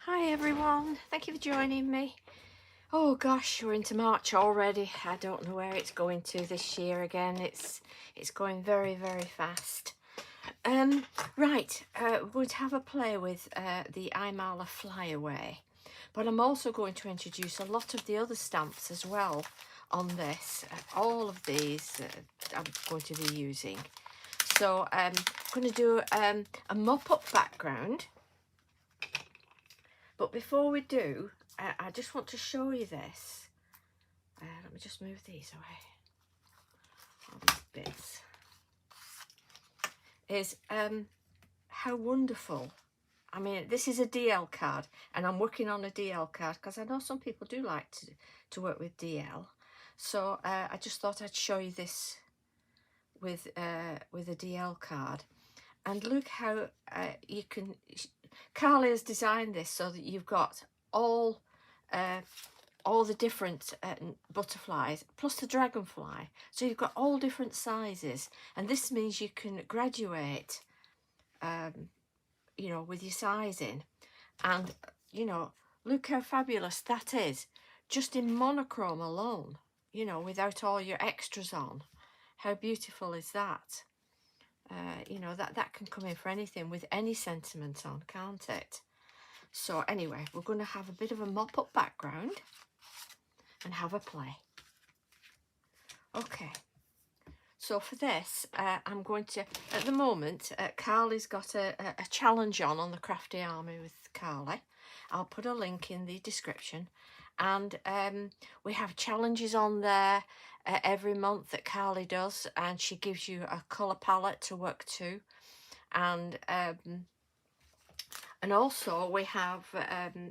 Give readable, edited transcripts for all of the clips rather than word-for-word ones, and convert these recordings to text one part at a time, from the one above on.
Hi everyone, thank you for joining me. Oh gosh, we're into March already. I don't know where it's going to this year again. It's going very, very fast. Right, we're going to have a play with the Imala Fly Away, but I'm also going to introduce a lot of the other stamps as well on this. All of these I'm going to be using. So I'm going to do a mop-up background. But before we do, I just want to show you this. Let me just move these away. All these bits. Is how wonderful. I mean, this is a DL card, and I'm working on a DL card because I know some people do like to work with DL. So I just thought I'd show you this with a DL card. And look how you can. Carly has designed this so that you've got all the different butterflies plus the dragonfly, so you've got all different sizes, and this means you can graduate you know, with your sizing. And you know, look how fabulous that is just in monochrome alone, you know, without all your extras on. How beautiful is that? You know, that can come in for anything with any sentiment on, can't it? So anyway, we're going to have a bit of a mop-up background and have a play. Okay, so for this, I'm going to, at the moment, Carly's got a challenge on the Crafty Army with Carly. I'll put a link in the description, and we have challenges on there every month that Carly does, and she gives you a colour palette to work to, and also we have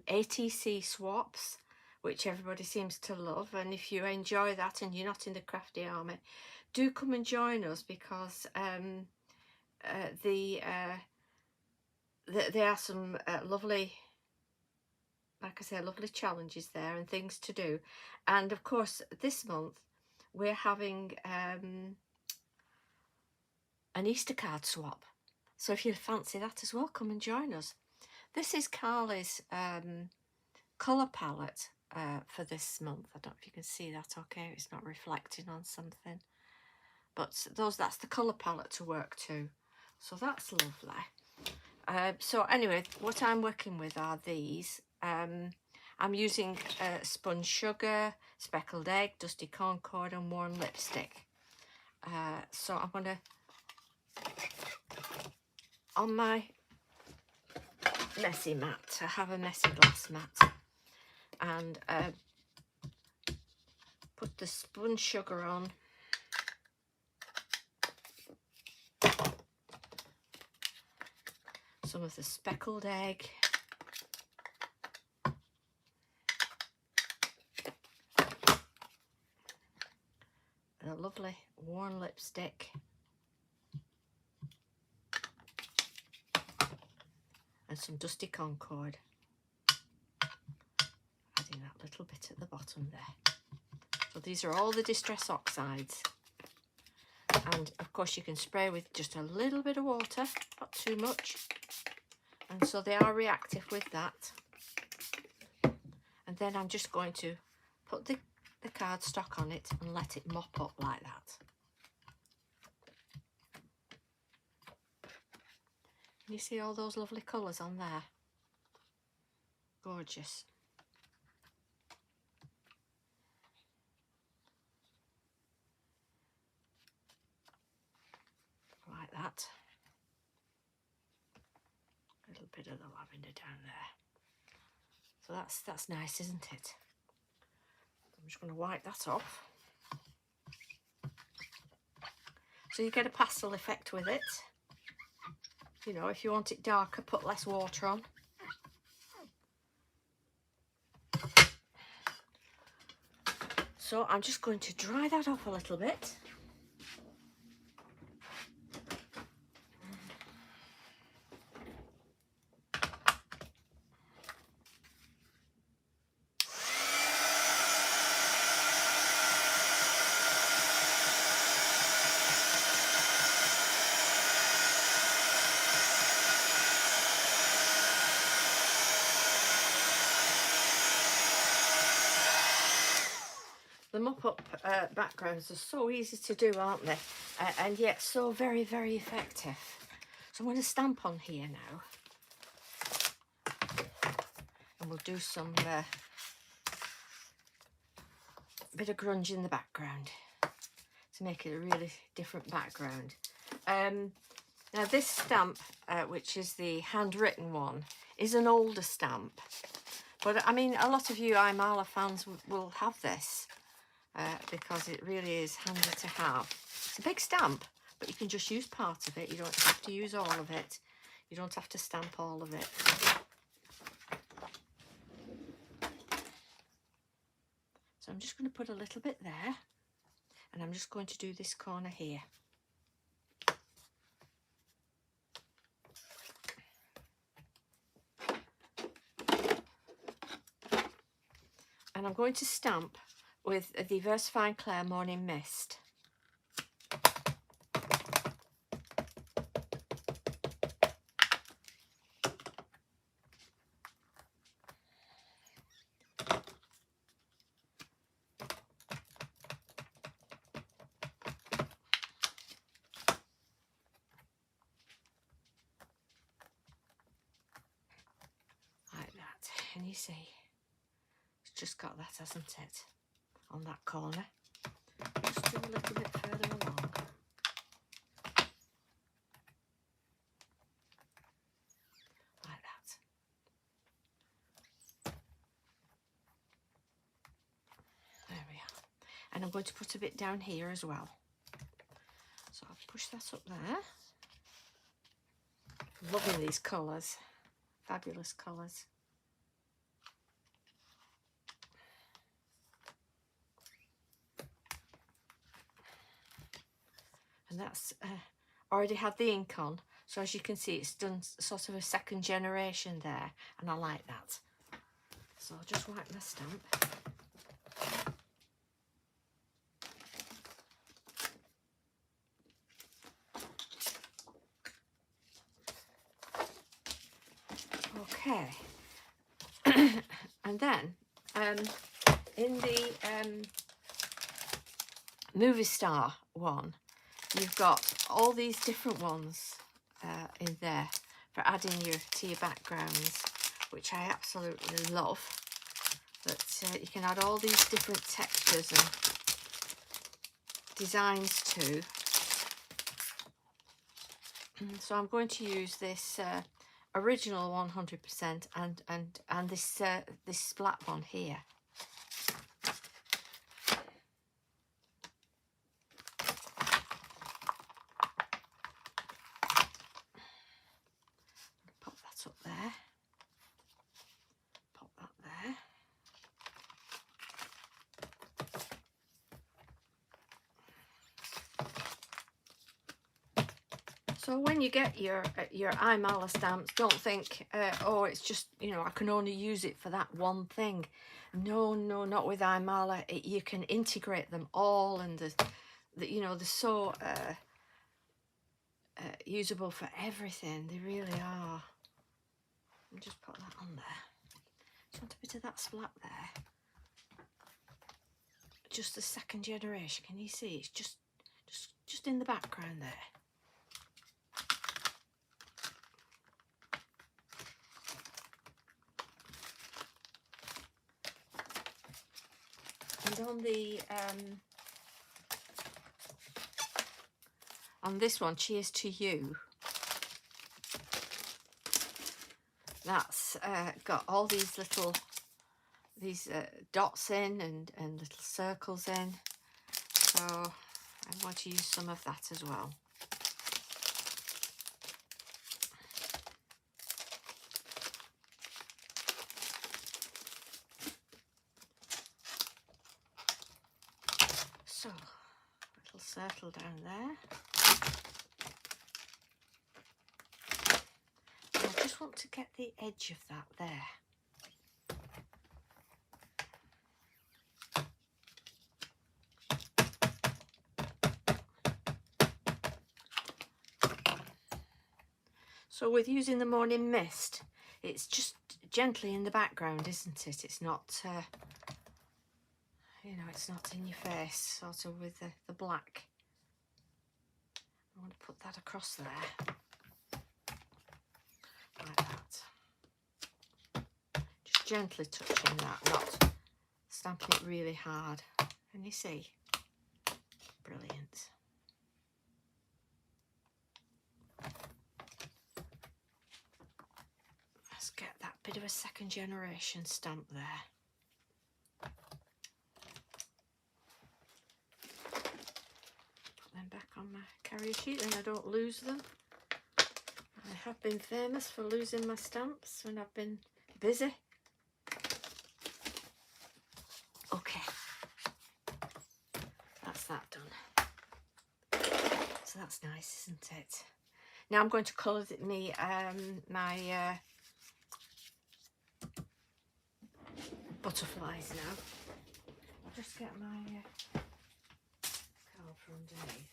ATC swaps, which everybody seems to love. And if you enjoy that and you're not in the Crafty Army, do come and join us, because there are some lovely, like I say, lovely challenges there and things to do. And of course, this month we're having an Easter card swap. So if you fancy that as well, come and join us. This is Carly's colour palette for this month. I don't know if you can see that okay, it's not reflecting on something. But that's the colour palette to work to. So that's lovely. So anyway, what I'm working with are these. I'm using spun sugar, speckled egg, dusty concord and worn lipstick. So I'm going to, on my messy mat, I have a messy glass mat, and put the spun sugar on. Some of the speckled egg. A lovely worn lipstick. And some dusty concord. Adding that little bit at the bottom there. So these are all the distress oxides. And of course you can spray with just a little bit of water, not too much. And so they are reactive with that. And then I'm just going to put the cardstock on it and let it mop up like that. Can you see all those lovely colours on there? Gorgeous. Like that. A little bit of the lavender down there. So that's nice, isn't it? I'm just going to wipe that off. So you get a pastel effect with it. You know, if you want it darker, put less water on. So I'm just going to dry that off a little bit. The mop-up backgrounds are so easy to do, aren't they? And yet so very, very effective. So I'm going to stamp on here now. And we'll do some bit of grunge in the background to make it a really different background. Now this stamp, which is the handwritten one, is an older stamp. But I mean, a lot of you Imala fans will have this because it really is handy to have. It's a big stamp, but you can just use part of it. You don't have to use all of it. You don't have to stamp all of it. So I'm just going to put a little bit there, and I'm just going to do this corner here. And I'm going to stamp with the Versafine Clair Morning Mist. Like that. Can you see? It's just got that, hasn't it? On that corner. Just do a little bit further along. Like that. There we are. And I'm going to put a bit down here as well. So I'll push that up there. Loving these colours. Fabulous colours. And that's already had the ink on, so as you can see it's done sort of a second generation there, and I like that. So I'll just wipe my stamp. Okay. And then in the movie star one, you've got all these different ones in there for adding to your backgrounds, which I absolutely love. That you can add all these different textures and designs to. So I'm going to use this original 100% and this this splat one here. Pop that up there. Pop that there. So when you get your Imala stamps, don't think, oh, it's just, you know, I can only use it for that one thing. No, no, not with Imala. You can integrate them all, and you know, they're so usable for everything. They really are. I'll just put that on there. Just want a bit of that splat there. Just the second generation. Can you see? It's just in the background there. And on this one, Cheers to You, that's got all these little dots in and little circles in, so I want to use some of that as well. So, a little circle down there. And I just want to get the edge of that there. So with using the Morning Mist, it's just gently in the background, isn't it? It's not, you know, it's not in your face, sort of with the black. I want to put that across there, like that. Just gently touching that, not stamping it really hard. And you see, brilliant. Let's get that bit of a second generation stamp there. Put them back on my carrier sheet and I don't lose them. I have been famous for losing my stamps when I've been busy. Okay, that's that done. So that's nice, isn't it? Now I'm going to colour me my butterflies now. I'll just get my card from underneath.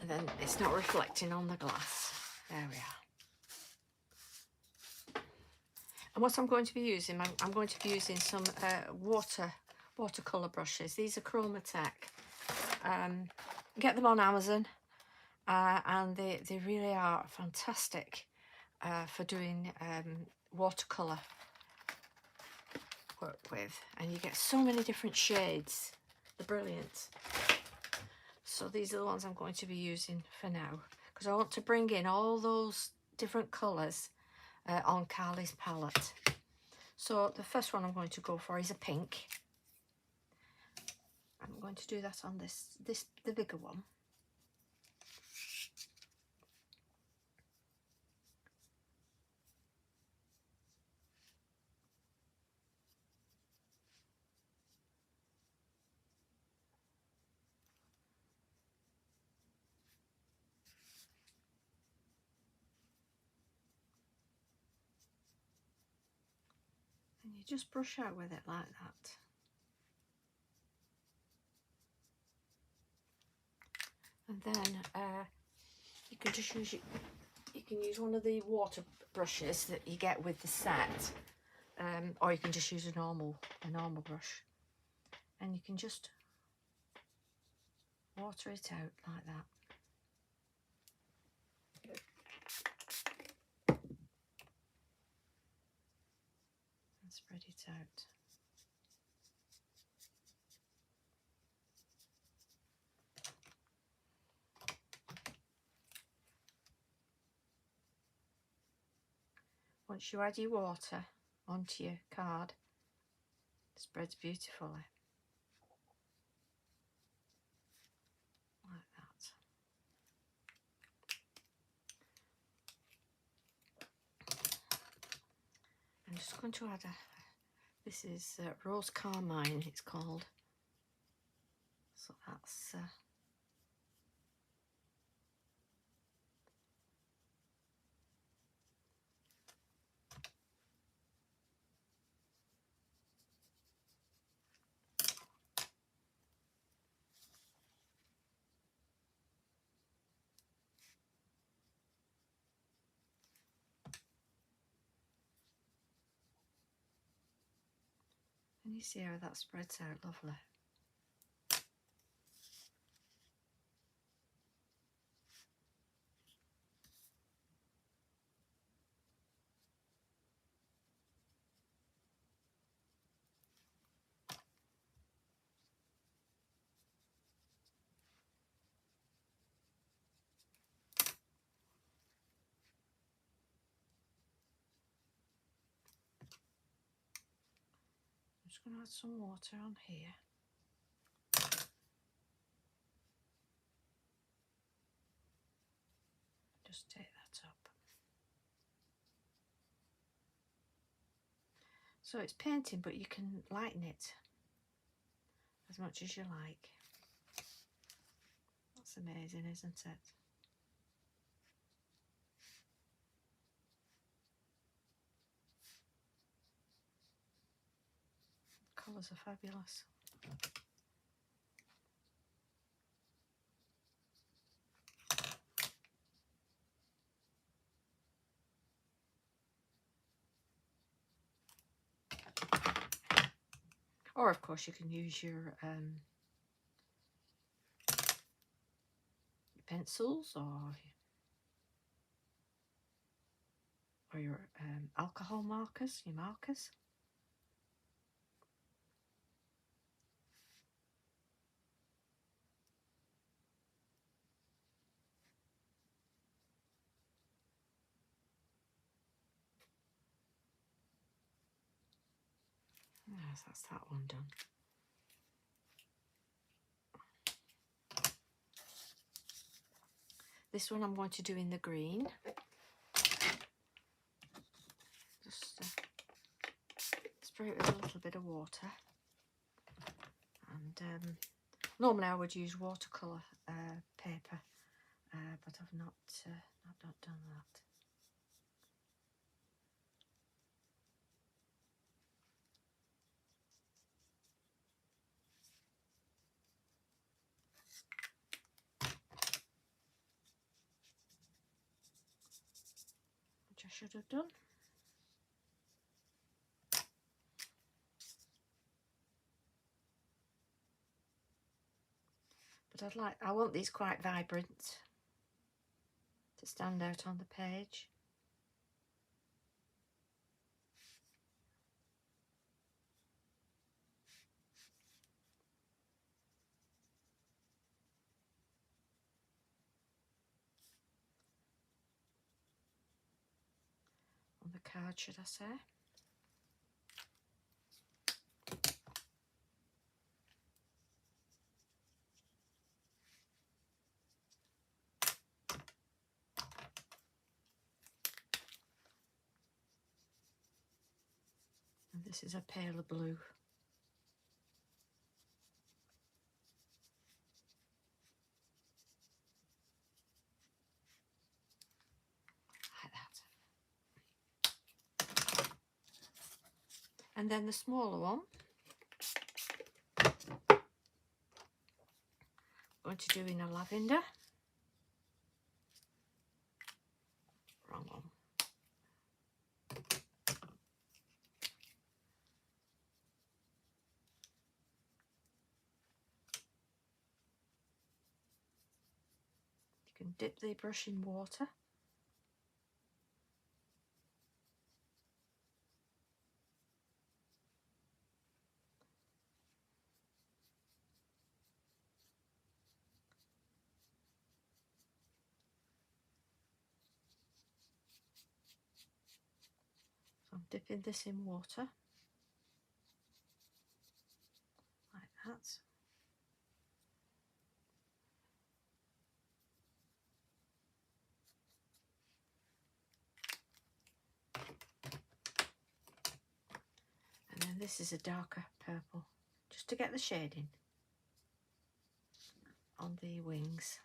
And then it's not reflecting on the glass. There we are. And what I'm going to be using, I'm going to be using some watercolour brushes. These are Chromatech. Get them on Amazon, and they really are fantastic for doing watercolour work with. And you get so many different shades. They're brilliant. So these are the ones I'm going to be using for now, because I want to bring in all those different colours on Carly's palette. So the first one I'm going to go for is a pink. I'm going to do that on the bigger one. And you just brush out with it like that. And then you can just use you can use one of the water brushes that you get with the set, or you can just use a normal brush, and you can just water it out like that. And spread it out. Once you add your water onto your card, it spreads beautifully. Like that. I'm just going to add this is Rose Carmine, it's called. So that's and you see how that spreads out lovely. I'm just going to add some water on here. Just take that up. So it's painting, but you can lighten it as much as you like. That's amazing, isn't it? The colours are fabulous. Or of course you can use your pencils or your alcohol markers, your markers. Yes, that's that one done. This one I'm going to do in the green. Just spray it with a little bit of water. And normally I would use watercolour paper, but I've not done that. Which I should have done. But I want these quite vibrant to stand out on the page. On the card, should I say. And this is a paler blue. Like that. And then the smaller one, I'm going to do in a lavender. Wrong one. You can dip the brush in water. So I'm dipping this in water. Like that. And then this is a darker purple, just to get the shading on the wings.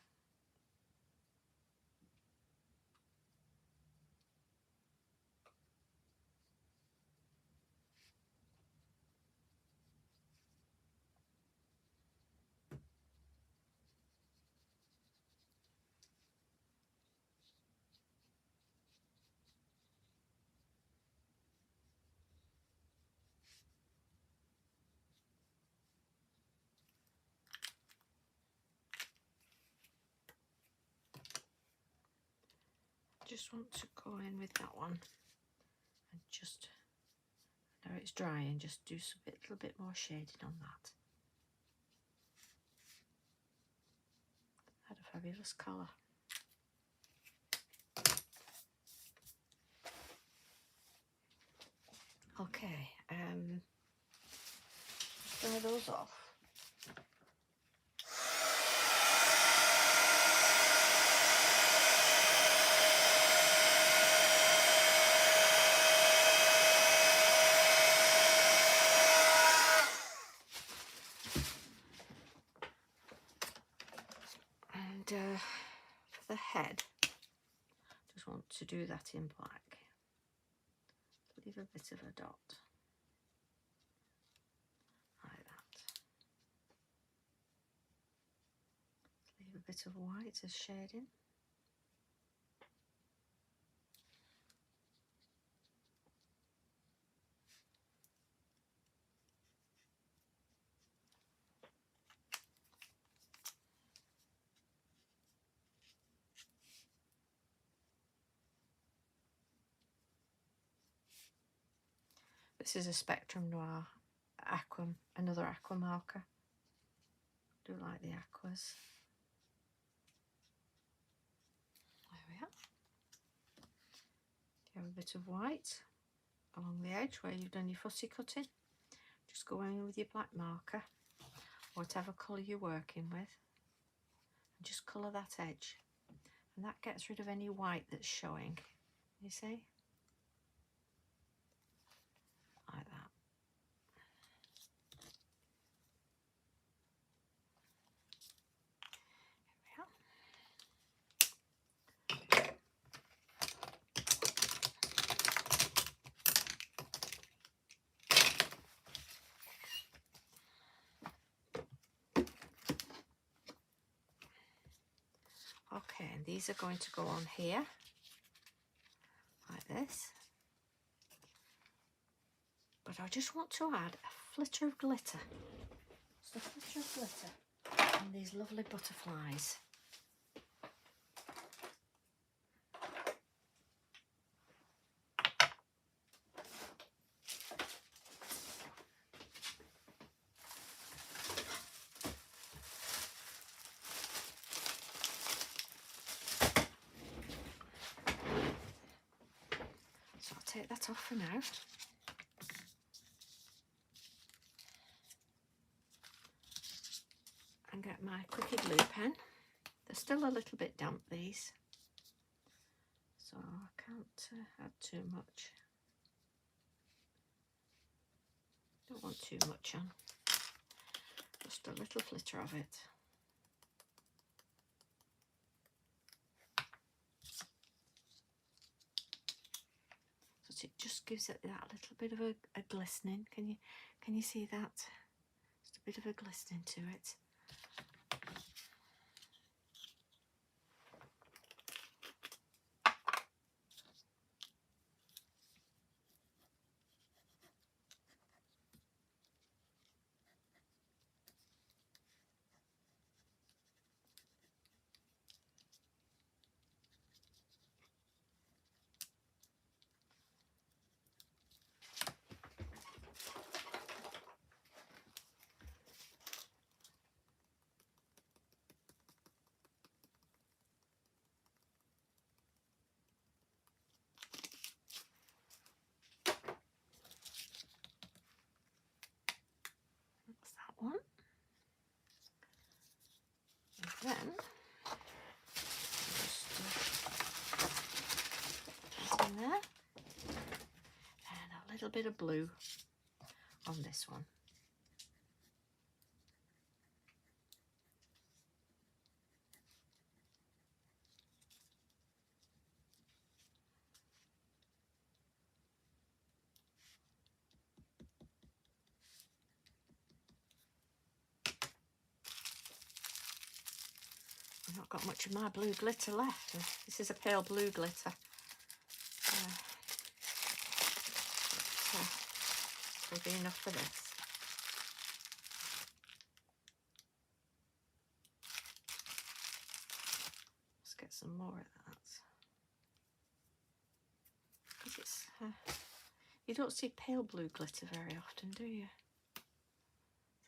Just want to go in with that one and just, now it's drying, just do a little bit more shading on that. Had a fabulous colour. Okay, dry those off. And for the head, just want to do that in black. Leave a bit of a dot. Like that. Leave a bit of white as shading. This is a Spectrum Noir aqua, another aqua marker. I do like the aquas. There we are. You have a bit of white along the edge where you've done your fussy cutting. Just go in with your black marker, whatever colour you're working with, and just colour that edge. And that gets rid of any white that's showing, you see? Like that. Okay, and these are going to go on here, like this. But I just want to add a flitter of glitter. Just a flitter of glitter on these lovely butterflies. So I'll take that off for now. And get my Quickie glue pen. They're still a little bit damp, these, so I can't add too much. Don't want too much on, just a little flitter of it. So it just gives it that little bit of a glistening. Can you see that? Just a bit of a glistening to it. One. And then just put that in there, and a little bit of blue on this one. I've not got much of my blue glitter left. This is a pale blue glitter. Will be enough for this. Let's get some more of that. Because it's you don't see pale blue glitter very often, do you?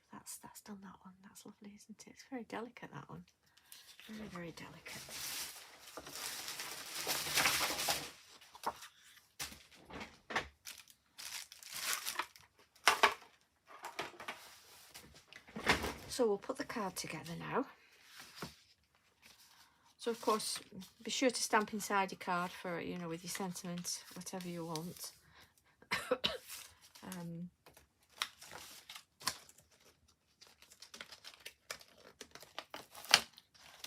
So that's done that one. That's lovely, isn't it? It's very delicate, that one. Very, very delicate. So we'll put the card together now. So of course, be sure to stamp inside your card for, you know, with your sentiments, whatever you want.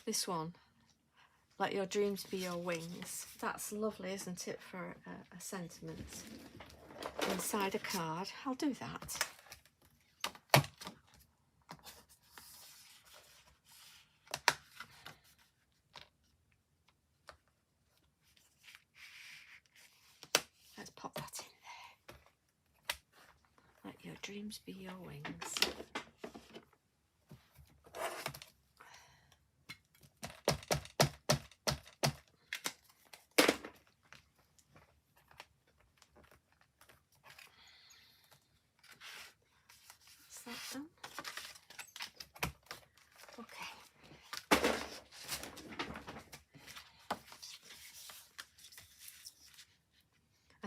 This one, let your dreams be your wings. That's lovely, isn't it, for a sentiment inside a card. I'll do that. Let's pop that in there. Let your dreams be your wings.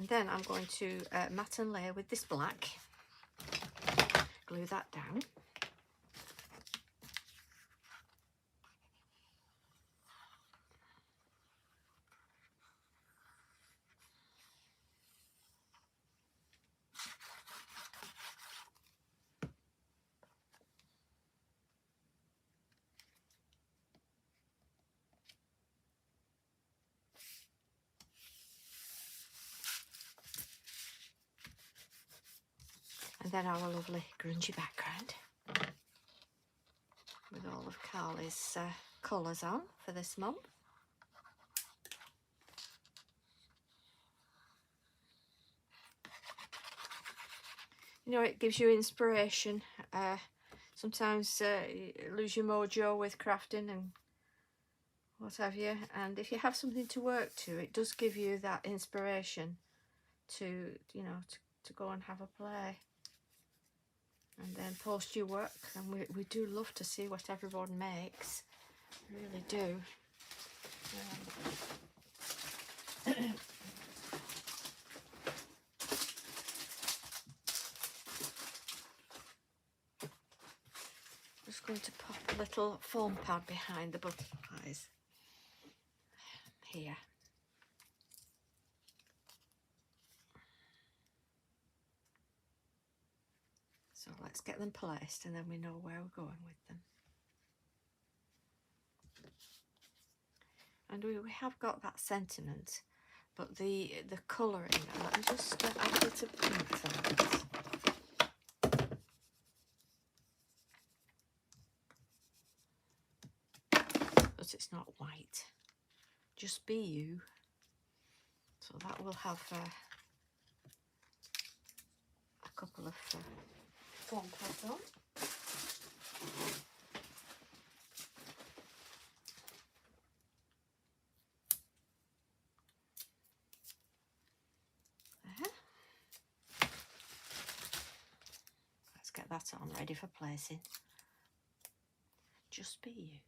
And then I'm going to mat and layer with this black. Glue that down. And then our lovely grungy background with all of Carly's colours on for this month. You know, it gives you inspiration. Sometimes you lose your mojo with crafting and what have you. And if you have something to work to, it does give you that inspiration to, you know, to go and have a play. And then post your work. And we do love to see what everyone makes. We really do. Just going to pop a little foam pad behind the butterflies here. So let's get them placed and then we know where we're going with them. And we have got that sentiment, but the colouring, let me just add a bit of pink to that. But it's not white. Just be you. So that will have a couple of foam pads on. Let's get that on, ready for placing. Just be you.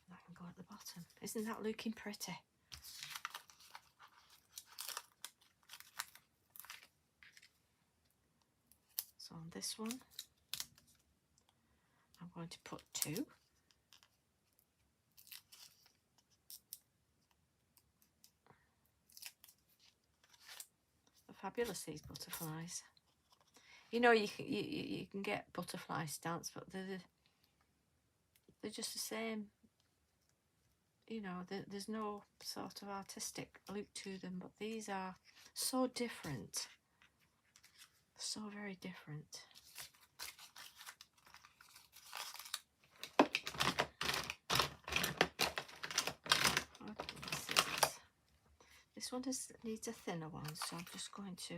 That can go at the bottom. Isn't that looking pretty? So on this one, I'm going to put 2. They're fabulous, these butterflies. You know, you can get butterfly stamps, but they're just the same. You know, there's no sort of artistic look to them, but these are so different. So very different. This one needs a thinner one, so I'm just going to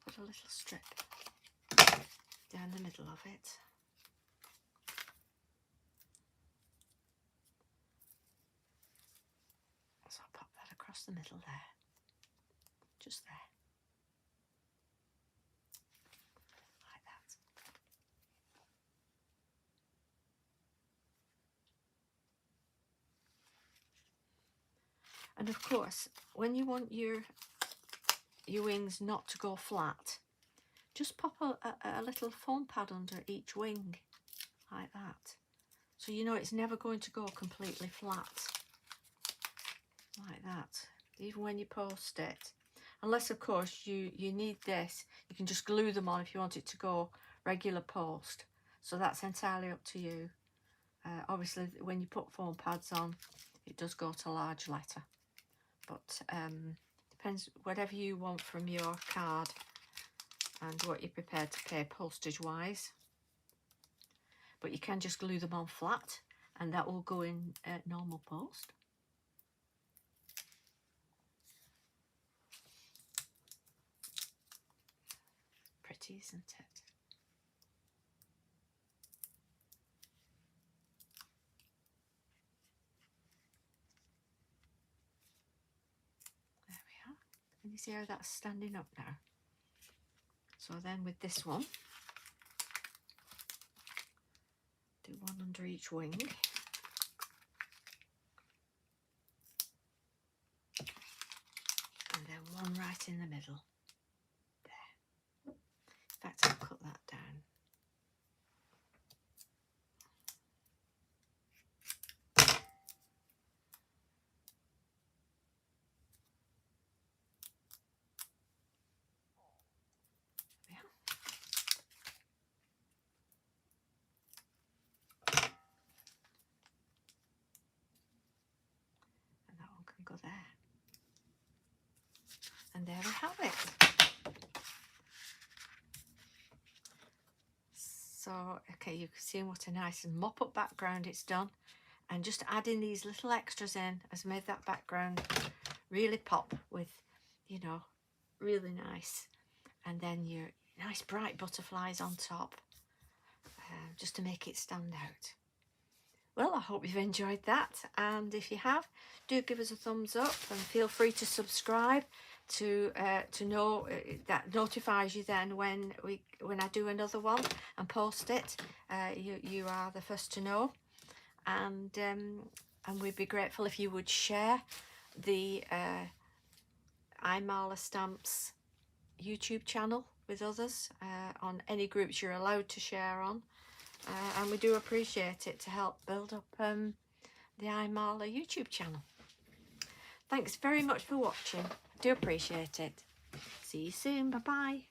put a little strip down the middle of it. So I'll pop that across the middle there, just there, like that. And of course, when you want your wings not to go flat, just pop a little foam pad under each wing, like that. So you know it's never going to go completely flat, like that, even when you post it. Unless, of course, you need this. You can just glue them on if you want it to go regular post. So that's entirely up to you. Obviously, when you put foam pads on, it does go to large letter. But depends, whatever you want from your card and what you're prepared to pay postage-wise. But you can just glue them on flat, and that will go in normal post. Pretty, isn't it? There we are. Can you see how that's standing up now? So then with this one, do one under each wing. in the middle. There. In fact, I'll cut that down. Go there, and there we have it. So okay, you can see what a nice and mop up background it's done, and just adding these little extras in has made that background really pop with, you know, really nice. And then your nice bright butterflies on top, just to make it stand out. Well, I hope you've enjoyed that, and if you have, do give us a thumbs up and feel free to subscribe to know that notifies you then when I do another one and post it. You are the first to know, and we'd be grateful if you would share the Imala Stamps YouTube channel with others on any groups you're allowed to share on. And we do appreciate it to help build up the Imala YouTube channel. Thanks very much for watching. Do appreciate it. See you soon. Bye bye.